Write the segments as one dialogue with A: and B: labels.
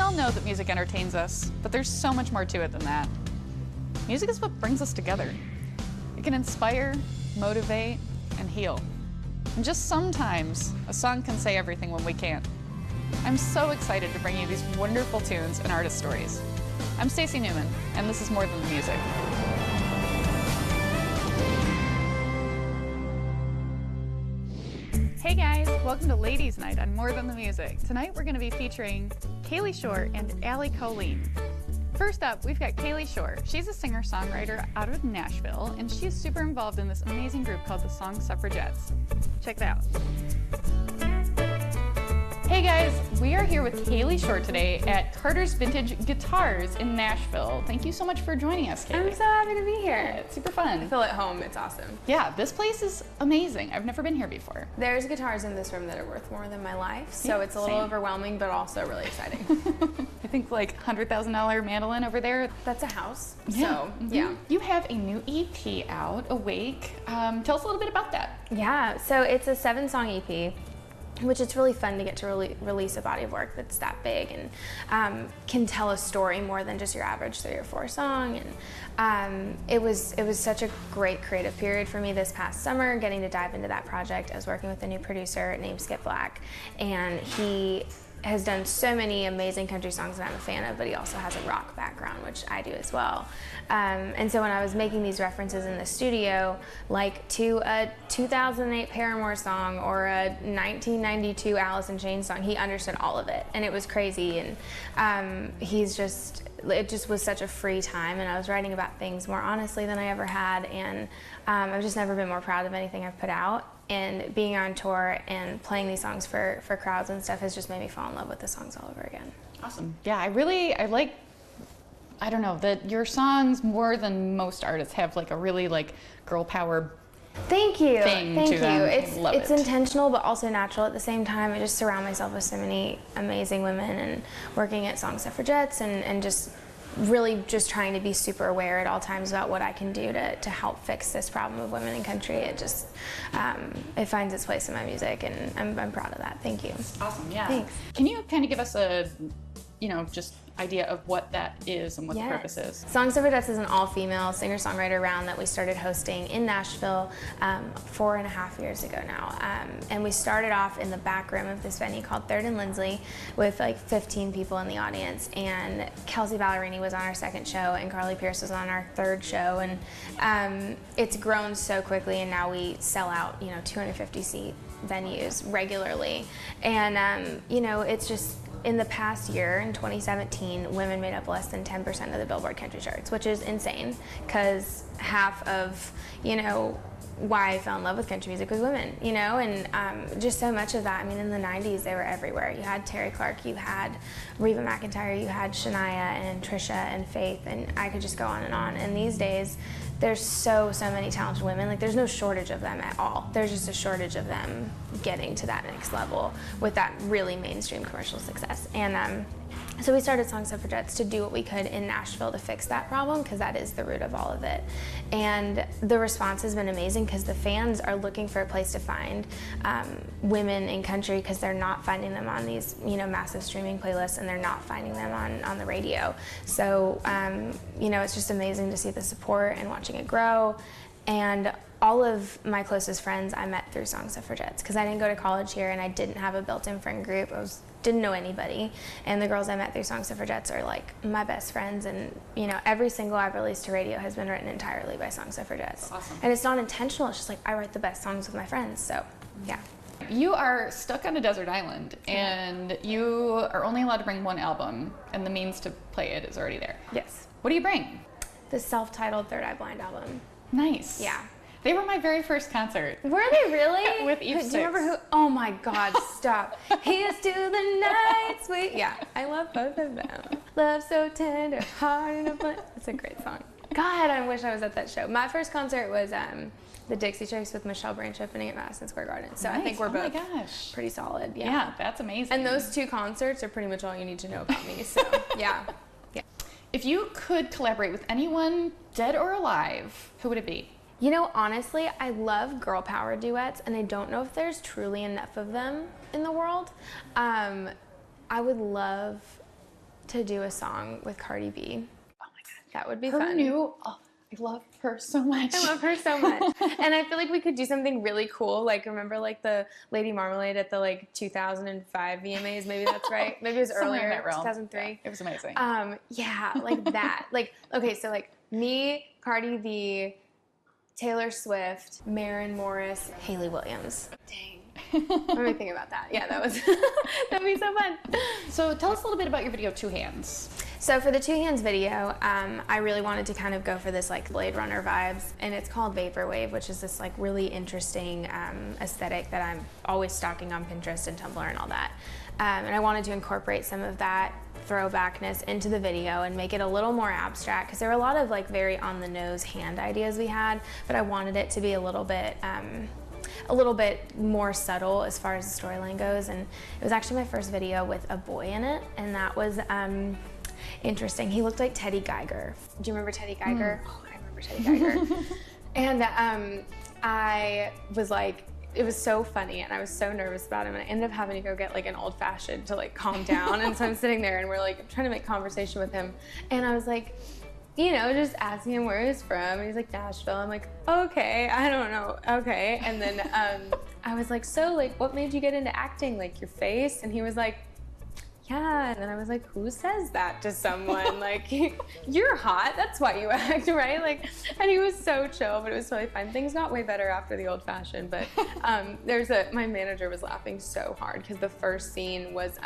A: all know that music entertains us, but there's so much more to it than that. Music is what brings us together. It can inspire, motivate, and heal. And just sometimes, a song can say everything when we can't. I'm so excited to bring you these wonderful tunes and artist stories. I'm Stacy Newman, and this is More Than the Music. Hey guys, welcome to Ladies Night on More Than the Music. Tonight we're going to be featuring Kalie Shorr and Allie Colleen. First up, we've got Kalie Shorr. She's a singer-songwriter out of Nashville, and she's super involved in this amazing group called the Song Suffragettes. Check it out. Hey guys, we are here with Kalie Shorr today at Carter's Vintage Guitars in Nashville. Thank you so much for joining us, Kalie.
B: I'm so happy to be here.
A: Yeah, it's super fun.
B: I feel at home. It's awesome.
A: Yeah, this place is amazing. I've never been here before.
B: There's guitars in this room that are worth more than my life, so it's a little overwhelming, but also really exciting.
A: I think like $100,000 mandolin over there.
B: That's a house.
A: Yeah.
B: So, yeah.
A: You have a new EP out, Awake. Tell us a little bit about that.
B: Yeah, so it's a 7-song EP. Which it's really fun to get to release a body of work that's that big and can tell a story more than just your average 3 or 4 song. And it was such a great creative period for me this past summer, getting to dive into that project. I was working with a new producer named Skip Black, and he has done so many amazing country songs that I'm a fan of, but he also has a rock background, which I do as well. And so when I was making these references in the studio, like to a 2008 Paramore song or a 1992 Alice in Chains song, he understood all of it, and it was crazy. And it just was such a free time, and I was writing about things more honestly than I ever had, and I've just never been more proud of anything I've put out. And being on tour and playing these songs for crowds and stuff has just made me fall in love with the songs all over again.
A: Awesome. Yeah, I like, I don't know, that your songs more than most artists have like a really like girl power
B: Thank you.
A: thing
B: Thank
A: to
B: you.
A: them.
B: It's intentional but also natural at the same time. I just surround myself with so many amazing women and working at Song Suffragettes and just really just trying to be super aware at all times about what I can do to help fix this problem of women in country. It just, it finds its place in my music, and I'm proud of that. Thank you.
A: Awesome, yeah.
B: Thanks.
A: Can you kind of give us a, just idea of what that is and what the purpose is?
B: Song Suffragettes is an all-female singer-songwriter round that we started hosting in Nashville 4.5 years ago now. And we started off in the back room of this venue called 3rd and Lindsley with like 15 people in the audience. And Kelsey Ballerini was on our 2nd show, and Carly Pierce was on our 3rd show. And it's grown so quickly, and now we sell out 250-seat venues regularly. And it's just, in the past year, in 2017, women made up less than 10% of the Billboard country charts, which is insane, because half of, why I fell in love with country music was women, and just so much of that. I mean, in the 90s, they were everywhere. You had Terry Clark, you had Reba McEntire, you had Shania and Trisha and Faith, and I could just go on. And these days, there's so many talented women. Like, there's no shortage of them at all. There's just a shortage of them getting to that next level with that really mainstream commercial success. And so we started Song Suffragettes to do what we could in Nashville to fix that problem, because that is the root of all of it. And the response has been amazing, because the fans are looking for a place to find women in country, because they're not finding them on these massive streaming playlists, and they're not finding them on the radio. So it's just amazing to see the support and watching it grow. And all of my closest friends I met through Song Suffragettes, because I didn't go to college here and I didn't have a built-in friend group. Didn't know anybody, and the girls I met through Song Suffragettes are like my best friends. And every single I've released to radio has been written entirely by Song Suffragettes.
A: Awesome.
B: And it's not intentional. It's just like I write the best songs with my friends. So yeah.
A: You are stuck on a desert island, and you are only allowed to bring one album, and the means to play it is already there.
B: Yes.
A: What do you bring?
B: The self-titled Third Eye Blind album.
A: Nice.
B: Yeah.
A: They were my very first concert.
B: Were they really?
A: With Eve
B: Do you remember who? Oh my God, stop. Here's to the night sweet. Yeah, I love both of them. Love so tender, heart in a blind. It's a great song. God, I wish I was at that show. My first concert was the Dixie Chicks with Michelle Branch opening at Madison Square Garden. So
A: nice.
B: I think we're both pretty solid.
A: Yeah, that's amazing.
B: And those 2 concerts are pretty much all you need to know about me. So yeah.
A: If you could collaborate with anyone, dead or alive, who would it be?
B: Honestly, I love girl power duets, and I don't know if there's truly enough of them in the world. I would love to do a song with Cardi B.
A: Oh my God.
B: That would be
A: Her
B: fun.
A: new, oh, I love her so much.
B: I love her so much. And I feel like we could do something really cool. Like, remember like the Lady Marmalade at the like 2005 VMAs? Maybe that's right. Maybe it was
A: Somewhere in
B: earlier,
A: that realm.
B: 2003.
A: Yeah, it was amazing.
B: Yeah, like that. Like, okay, so like me, Cardi B, Taylor Swift, Maren Morris, Hayley Williams. Dang. Let me think about that. Yeah, that'd be so fun.
A: So tell us a little bit about your video, Two Hands.
B: So for the Two Hands video, I really wanted to kind of go for this like Blade Runner vibes, and it's called Vaporwave, which is this like really interesting aesthetic that I'm always stalking on Pinterest and Tumblr and all that. And I wanted to incorporate some of that throwbackness into the video and make it a little more abstract, because there were a lot of like very on the nose hand ideas we had, but I wanted it to be a little bit more subtle as far as the storyline goes. And it was actually my first video with a boy in it, and that was interesting. He looked like Teddy Geiger. Do you remember Teddy Geiger? Oh, I remember Teddy Geiger. And I was like, it was so funny, and I was so nervous about him, and I ended up having to go get like an old fashioned to like calm down. And so I'm sitting there, and we're like trying to make conversation with him, and I was like, you know, just asking him where he's from, and he's like, Nashville. I'm like, okay, I don't know, okay. And then I was like, so like, what made you get into acting? Like your face? And he was like, yeah. And then I was like, who says that to someone? Like, you're hot, that's why you act, right? Like, and he was so chill, but it was really fun. Things got way better after the old fashioned, but my manager was laughing so hard because the first scene was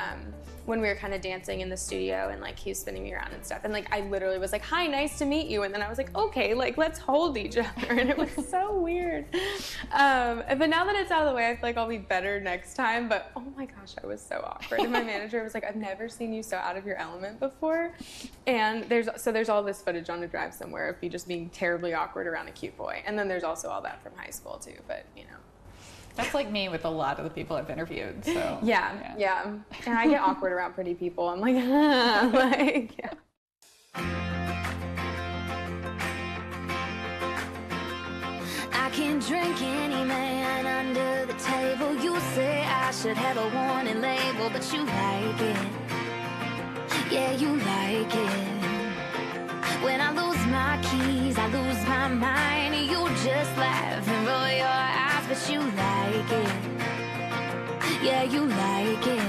B: when we were kind of dancing in the studio, and like he was spinning me around and stuff, and like I literally was like, hi, nice to meet you, and then I was like, okay, like let's hold each other, and it was so weird. But now that it's out of the way, I feel like I'll be better next time. But oh my gosh, I was so awkward, and my manager was like, I've never seen you so out of your element before. And there's all this footage on a drive somewhere of me just being terribly awkward around a cute boy, and then there's also all that from high school too, but you know.
A: That's like me with a lot of the people I've interviewed, so.
B: Yeah. And I get awkward around pretty people. I'm like, like, yeah.
C: I can drink any man under the table. You say I should have a warning label, but you like it. Yeah, you like it. When I lose my keys, I lose my mind. You just laugh and roll your eyes, but you like it. Yeah, you like it.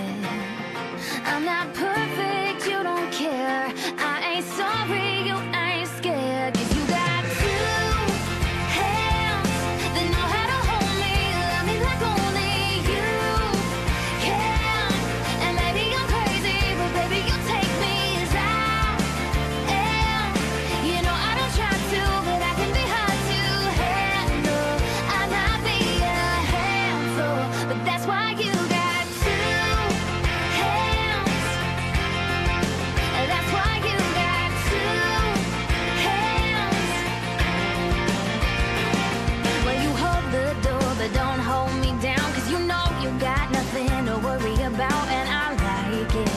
C: I'm not perfect, you don't care. I ain't sorry, you ain't scared. 'Cause you got two hands that know how to hold me, love me like only you can. And maybe I'm crazy, but baby, you take me as I am. You know I don't try to, but I can be hard to handle. I might be a handful, but that's why you got two hands. That's why you got two hands. Well, you hold the door, but don't hold me down, 'cause you know you got nothing to worry about, and I like it.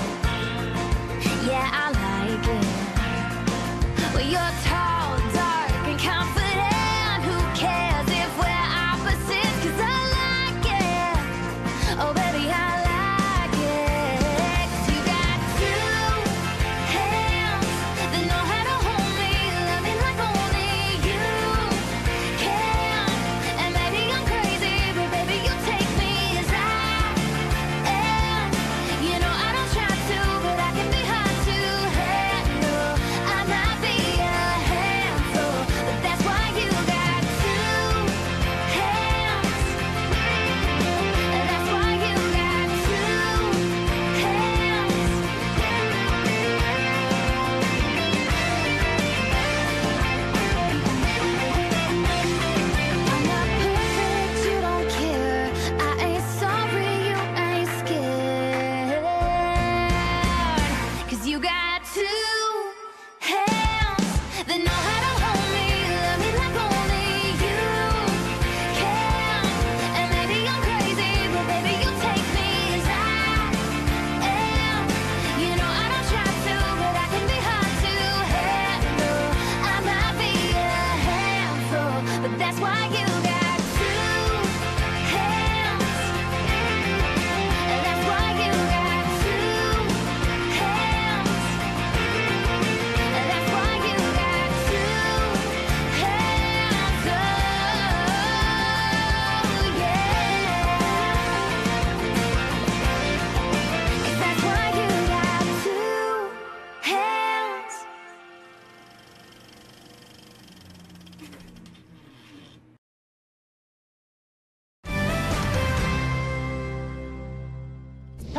C: Yeah, I like it. Well, you're tall, dark, and confident. Who cares if we're opposites? 'Cause I like it. Oh, baby, I like it. 'Cause you got two hands that know how to hold me, love me like only you can. And maybe I'm crazy, but baby, you take me as I am. You know I don't try to, but I can be hard to handle. I might be a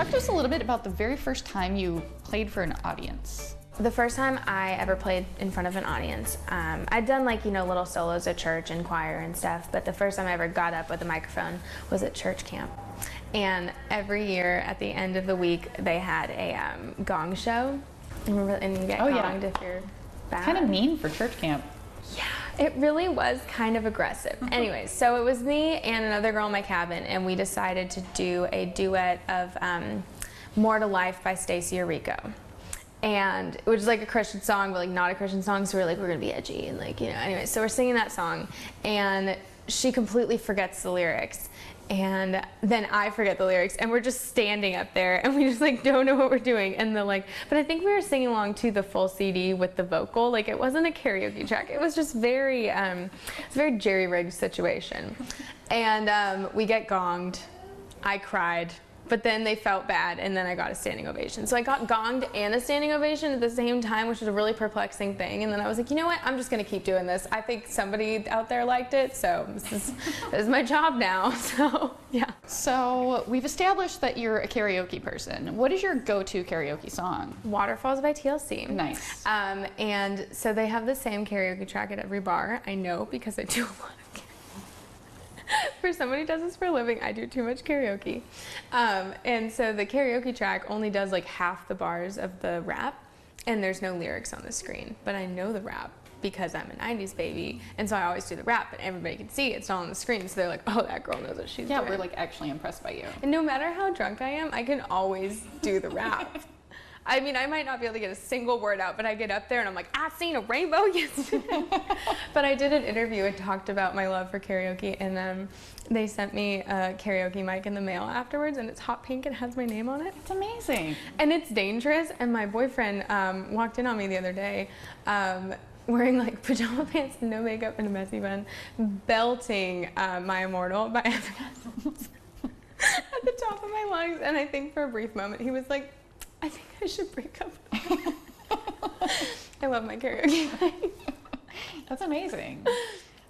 A: Talk to us a little bit about the very first time you played for an audience.
B: The first time I ever played in front of an audience, I'd done like, little solos at church and choir and stuff, but the first time I ever got up with a microphone was at church camp. And every year at the end of the week, they had a gong show. And you get gonged if you're bad.
A: Kind of mean for church camp.
B: Yeah, it really was kind of aggressive. Anyways, so it was me and another girl in my cabin, and we decided to do a duet of More to Life by Stacy and it was like a Christian song, but like not a Christian song, so we're like, we're gonna be edgy and like, anyway, so we're singing that song and she completely forgets the lyrics. And then I forget the lyrics and we're just standing up there and we just like don't know what we're doing. And they're like, but I think we were singing along to the full CD with the vocal. Like it wasn't a karaoke track. It was just very, it's a very jerry-rigged situation. And we get gonged. I cried. But then they felt bad, and then I got a standing ovation. So I got gonged and a standing ovation at the same time, which was a really perplexing thing. And then I was like, you know what? I'm just going to keep doing this. I think somebody out there liked it, so this is my job now. So, yeah.
A: So we've established that you're a karaoke person. What is your go-to karaoke song?
B: Waterfalls by TLC.
A: Nice.
B: And so they have the same karaoke track at every bar. I know because I do a lot of for somebody who does this for a living, I do too much karaoke. And so the karaoke track only does like half the bars of the rap, and there's no lyrics on the screen. But I know the rap because I'm a 90s baby, and so I always do the rap, but everybody can see it's not on the screen, so they're like, oh, that girl knows what she's doing.
A: Yeah, we're like actually impressed by you.
B: And no matter how drunk I am, I can always do the rap. I mean, I might not be able to get a single word out, but I get up there and I'm like, I seen a rainbow yesterday. But I did an interview and talked about my love for karaoke, and they sent me a karaoke mic in the mail afterwards, and it's hot pink and has my name on it.
A: It's amazing.
B: And it's dangerous, and my boyfriend walked in on me the other day wearing like pajama pants and no makeup and a messy bun, belting My Immortal by Evanescence at the top of my lungs, and I think for a brief moment he was like, I think I should break up. I love my karaoke.
A: That's amazing.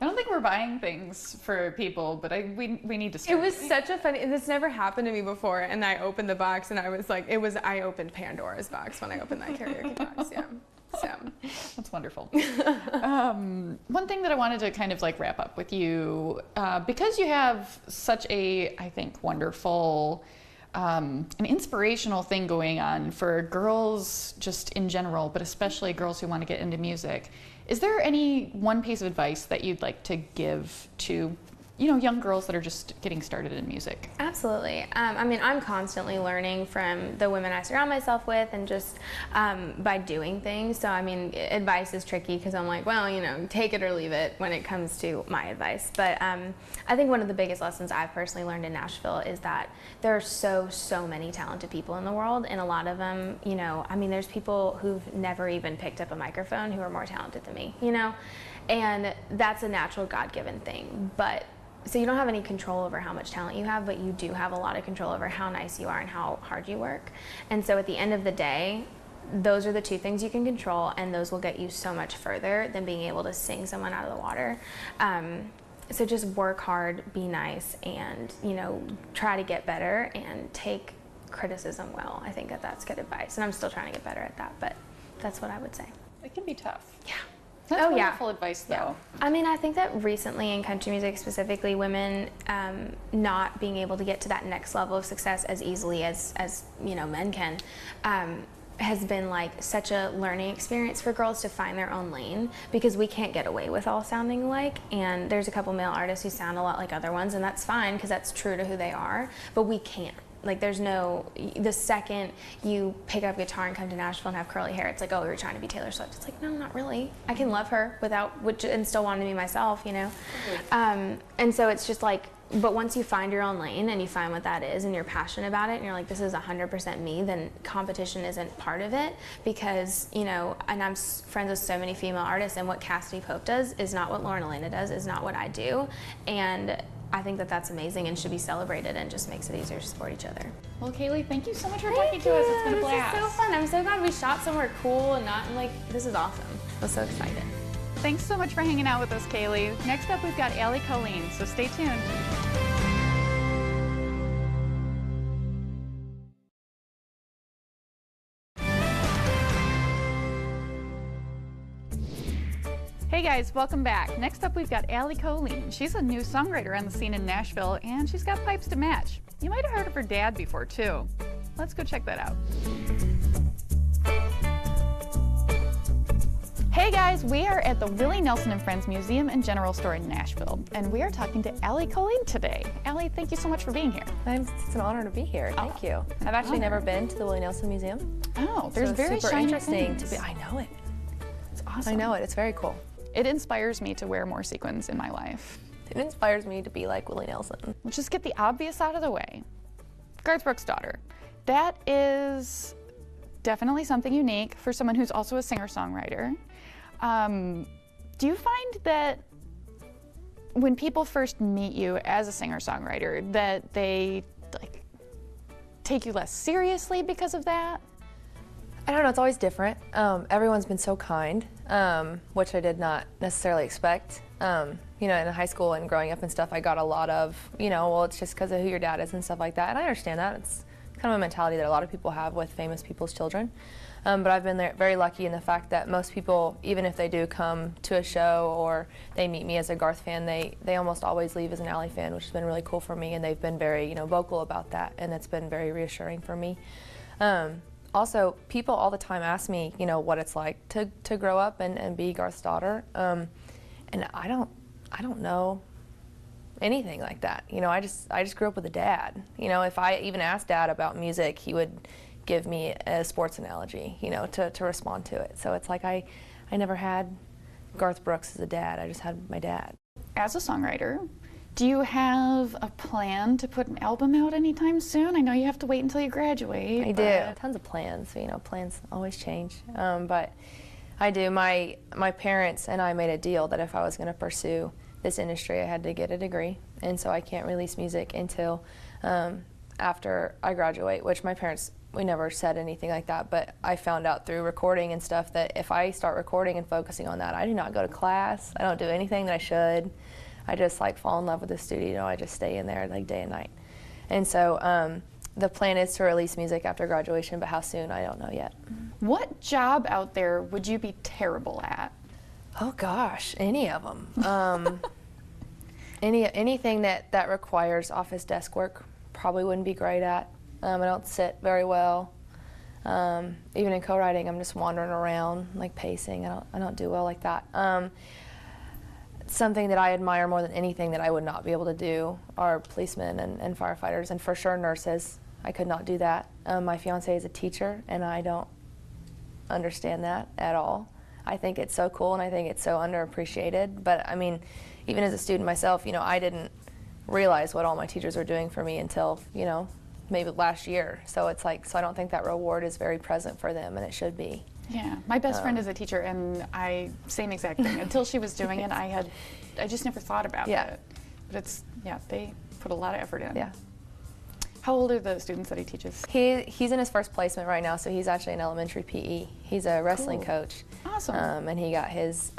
A: I don't think we're buying things for people, but we need to start.
B: It was such a funny, this never happened to me before, and I opened the box and I was like, I opened Pandora's box when I opened that karaoke box, yeah. So.
A: That's wonderful. One thing that I wanted to kind of like wrap up with you, because you have such a, I think, wonderful, an inspirational thing going on for girls just in general, but especially girls who want to get into music. Is there any one piece of advice that you'd like to give to, young girls that are just getting started in music?
B: Absolutely. I mean, I'm constantly learning from the women I surround myself with, and just by doing things. So, I mean, advice is tricky because I'm like, well, take it or leave it when it comes to my advice. But I think one of the biggest lessons I've personally learned in Nashville is that there are so many talented people in the world, and a lot of them, I mean, there's people who've never even picked up a microphone who are more talented than me, and that's a natural God-given thing. But so you don't have any control over how much talent you have, but you do have a lot of control over how nice you are and how hard you work. And so at the end of the day, those are the two things you can control, and those will get you so much further than being able to sing someone out of the water. So just work hard, be nice, and try to get better and take criticism well. I think that's good advice, and I'm still trying to get better at that, but that's what I would say.
A: It can be tough.
B: Yeah.
A: That's wonderful advice, though.
B: Yeah. I mean, I think that recently in country music specifically, women not being able to get to that next level of success as easily as men can, has been like such a learning experience for girls to find their own lane, because we can't get away with all sounding alike. And there's a couple male artists who sound a lot like other ones, and that's fine because that's true to who they are, but we can't. Like, there's no, the second you pick up guitar and come to Nashville and have curly hair, it's like, oh, you're trying to be Taylor Swift. It's like, no, not really. I can love her and still want to be myself, And so it's just like, but once you find your own lane and you find what that is and you're passionate about it and you're like, this is 100% me, then competition isn't part of it, because, and I'm friends with so many female artists, and what Cassidy Pope does is not what Lauren Elena does, is not what I do. And I think that that's amazing and should be celebrated, and just makes it easier to support each other.
A: Well, Kalie, thank you so much for talking to us. It's been a blast.
B: This is so fun. I'm so glad we shot somewhere cool and not like, this is awesome. I'm so excited.
A: Thanks so much for hanging out with us, Kalie. Next up, we've got Allie, Colleen, so stay tuned. Hey guys, welcome back. Next up we've got Allie Colleen. She's a new songwriter on the scene in Nashville, and she's got pipes to match. You might have heard of her dad before too. Let's go check that out. Hey guys, we are at the Willie Nelson and Friends Museum and General Store in Nashville, and we are talking to Allie Colleen today. Allie, thank you so much for being here.
D: It's an honor to be here. Thank you. I've actually never been to the Willie Nelson Museum.
A: Oh, there's very
D: super
A: shiny
D: interesting
A: things.
D: to be. I know it.
A: It's awesome.
D: I know it. It's very cool.
A: It inspires me to wear more sequins in my life.
D: It inspires me to be like Willie Nelson.
A: Let's just get the obvious out of the way. Garth Brooks' daughter. That is definitely something unique for someone who's also a singer-songwriter. Do you find that when people first meet you as a singer-songwriter that they like take you less seriously because of that?
D: I don't know. It's always different. Everyone's been so kind, which I did not necessarily expect. You know, in high school and growing up and stuff, I got a lot of, you know, well, it's just because of who your dad is and stuff like that. And I understand that. It's kind of a mentality that a lot of people have with famous people's children. But I've been very lucky in the fact that most people, even if they do come to a show or they meet me as a Garth fan, they almost always leave as an Allie fan, which has been really cool for me. And they've been very, you know, vocal about that, and it's been very reassuring for me. Also, people all the time ask me, you know, what it's like to grow up and be Garth's daughter, and I don't know anything like that. You know, I just grew up with a dad. You know, if I even asked Dad about music, he would give me a sports analogy, you know, to respond to it. So it's like I never had Garth Brooks as a dad. I just had my dad.
A: As a songwriter, do you have a plan to put an album out anytime soon? I know you have to wait until you graduate.
D: I do. Tons of plans. You know, plans always change. But I do. My parents and I made a deal that if I was going to pursue this industry, I had to get a degree. And so I can't release music until after I graduate, which my parents, we never said anything like that, but I found out through recording and stuff that if I start recording and focusing on that, I do not go to class. I don't do anything that I should. I just like fall in love with the studio. I just stay in there like day and night. And so the plan is to release music after graduation, but how soon, I don't know yet.
A: What job out there would you be terrible at?
D: Oh gosh, any of them. Anything that requires office desk work, probably wouldn't be great at. I don't sit very well. Even in co-writing, I'm just wandering around, like pacing. I don't do well like that. Something that I admire more than anything that I would not be able to do are policemen and firefighters, and for sure nurses. I could not do that. My fiance is a teacher, and I don't understand that at all. I think it's so cool, and I think it's so underappreciated. But I mean, even as a student myself, you know, I didn't realize what all my teachers were doing for me until, you know, maybe last year. So it's like, so I don't think that reward is very present for them, and it should be.
A: Yeah, my best friend is a teacher, and same exact thing. Until she was doing it, I just never thought about it. But it's, yeah, they put a lot of effort in.
D: Yeah.
A: How old are the students that he teaches?
D: He's in his first placement right now, so he's actually in elementary PE. He's a wrestling coach.
A: Awesome.
D: And he got his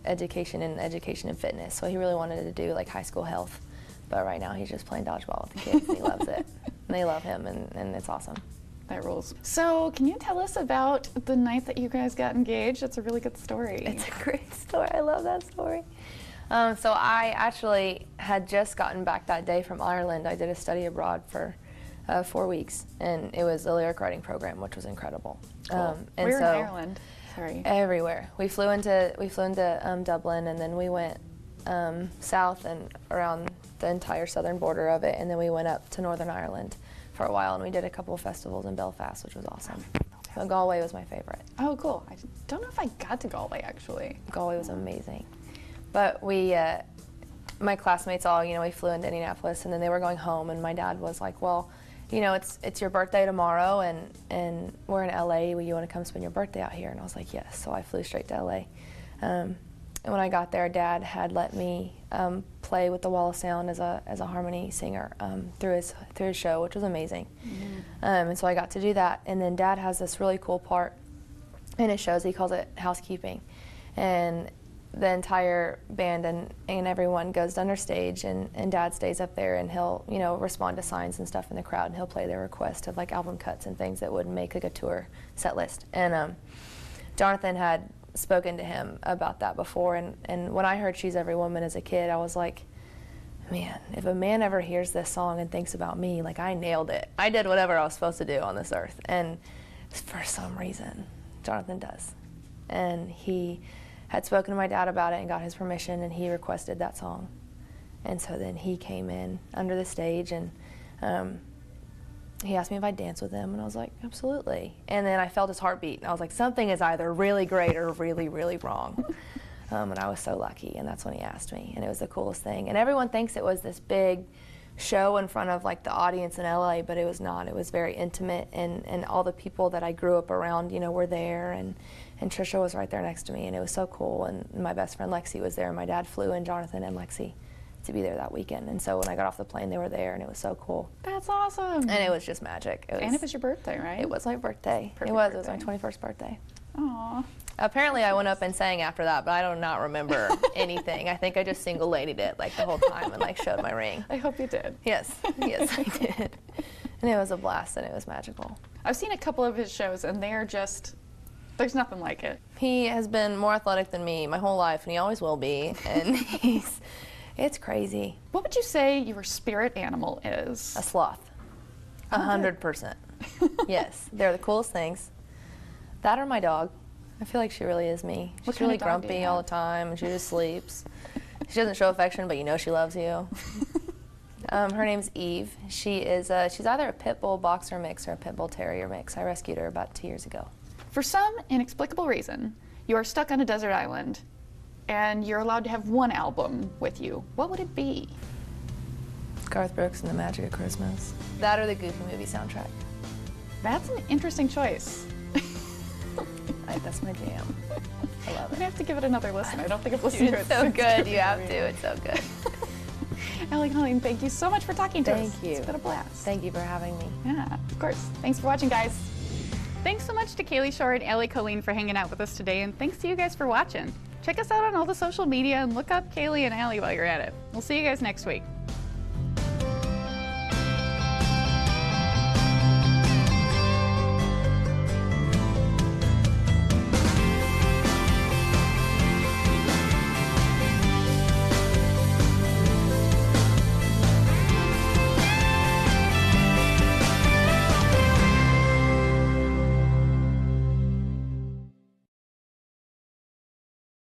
D: education in fitness, so he really wanted to do like high school health. But right now he's just playing dodgeball with the kids, and he loves it. And they love him, and it's awesome.
A: That rules. So can you tell us about the night that you guys got engaged? It's a really good story.
D: It's a great story. I love that story. So I actually had just gotten back that day from Ireland. I did a study abroad for 4 weeks, and it was a lyric writing program, which was incredible.
A: Cool.
D: And
A: Where
D: so
A: in Ireland? Sorry.
D: Everywhere. We flew into Dublin, and then we went south and around the entire southern border of it, and then we went up to Northern Ireland for a while, and we did a couple of festivals in Belfast, which was awesome. So Galway was my favorite.
A: Oh, cool. I don't know if I got to Galway, actually.
D: Galway was amazing. But we, my classmates all, you know, we flew into Indianapolis, and then they were going home, and my dad was like, well, you know, it's your birthday tomorrow, and we're in LA. Will you want to come spend your birthday out here? And I was like, yes. So I flew straight to LA. And when I got there, Dad had let me play with the Wall of Sound as a harmony singer through his show, which was amazing. Mm-hmm. And so I got to do that. And then Dad has this really cool part in his shows. He calls it housekeeping, and the entire band and everyone goes under stage, and Dad stays up there, and he'll, you know, respond to signs and stuff in the crowd, and he'll play their request of like album cuts and things that would make like a tour set list. And Jonathan had spoken to him about that before, and when I heard She's Every Woman as a kid, I was like, man, if a man ever hears this song and thinks about me, like, I nailed it. I did whatever I was supposed to do on this earth. And for some reason, Jonathan does. And he had spoken to my dad about it and got his permission, and he requested that song. And so then he came in under the stage, and he asked me if I'd dance with him, and I was like, absolutely. And then I felt his heartbeat, and I was like, something is either really great or really, really wrong. And I was so lucky, and that's when he asked me, and it was the coolest thing. And everyone thinks it was this big show in front of like the audience in LA, but it was not. It was very intimate, and all the people that I grew up around, you know, were there, and Trisha was right there next to me, and it was so cool. And my best friend Lexi was there, and my dad flew in Jonathan and Lexi to be there that weekend. And so when I got off the plane, they were there, and it was so cool.
A: That's awesome.
D: And it was just magic.
A: And it was your birthday, right?
D: It was my birthday.
A: Perfect
D: It was.
A: birthday.
D: It was my 21st birthday.
A: Aww.
D: Apparently I went up and sang after that, but I do not remember anything. I think I just single-ladied it like the whole time and like showed my ring.
A: I hope you did.
D: Yes, yes I did. And it was a blast, and it was magical.
A: I've seen a couple of his shows, and they are just, there's nothing like it.
D: He has been more athletic than me my whole life, and he always will be, and it's crazy.
A: What would you say your spirit animal is?
D: A sloth. 100%. Yes, they're the coolest things. That or my dog. I feel like she really is me.
A: What
D: She's
A: kind
D: really
A: of dog do you
D: grumpy all
A: have?
D: the time, and she just sleeps. She doesn't show affection, but you know she loves you. Her name's Eve. She's either a pit bull boxer mix or a pit bull terrier mix. I rescued her about 2 years ago.
A: For some inexplicable reason, you are stuck on a desert island, and you're allowed to have one album with you. What would it be?
D: Garth Brooks and the Magic of Christmas. That or the Goofy movie soundtrack.
A: That's an interesting choice.
D: That's my jam. I love
A: I'm
D: it.
A: gonna have to give it another listen. I don't think I've listened to it.
D: It's so
A: since
D: good. You have
A: January.
D: to. It's so good.
A: Allie, Colleen, thank you so much for talking to us.
D: Thank you.
A: It's been a blast.
D: Thank you for having me.
A: Yeah, of course. Thanks for watching, guys. Thanks so much to Kalie, Shorr, and Allie, Colleen for hanging out with us today, and thanks to you guys for watching. Check us out on all the social media and look up Kalie and Allie while you're at it. We'll see you guys next week.